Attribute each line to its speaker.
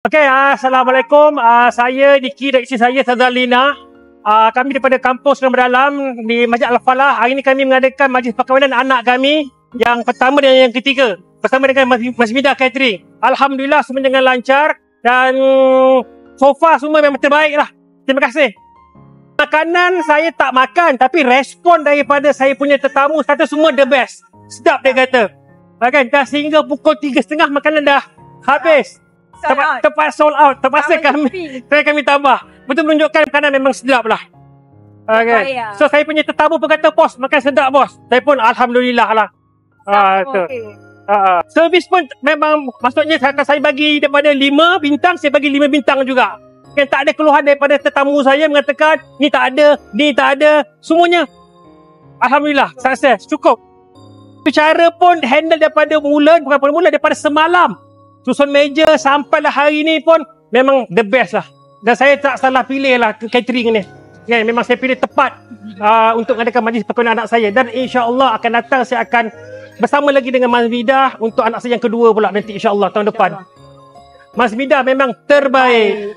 Speaker 1: Okey, Assalamualaikum. Saya Diki dan isteri saya Sazalina. Kami daripada kampus Rendah Dalam di Masjid Al-Falah. Hari ini kami mengadakan majlis perkahwinan anak kami yang pertama dan yang ketiga bersama dengan Mas Mida Catering. Alhamdulillah semua dengan lancar dan so far semua memang terbaik lah. Terima kasih. Makanan saya tak makan, tapi respon daripada saya punya tetamu kata semua the best. Sedap dia kata. Kan dah sehingga pukul 3.30 makanan dah habis. Tepat sold out. Terpaksa kami tambah. Betul menunjukkan makanan memang sedap lah. Okay. So saya punya tetamu pun kata, bos makan sedap bos. Saya pun alhamdulillah lah. Servis pun memang maksudnya saya bagi daripada 5 bintang, saya bagi 5 bintang juga. Kan tak ada keluhan daripada tetamu saya mengatakan ni tak ada. Semuanya alhamdulillah sukses, cukup. Cara pun handle daripada daripada semalam. Susun meja sampailah hari ni pun memang the best lah. Dan saya tak salah pilih lah catering ni. Okay, memang saya pilih tepat untuk mengadakan majlis perkahwinan anak saya. Dan insya-Allah akan datang saya akan bersama lagi dengan Mas Mida untuk anak saya yang kedua pula nanti insya-Allah tahun depan. Mas Mida memang terbaik.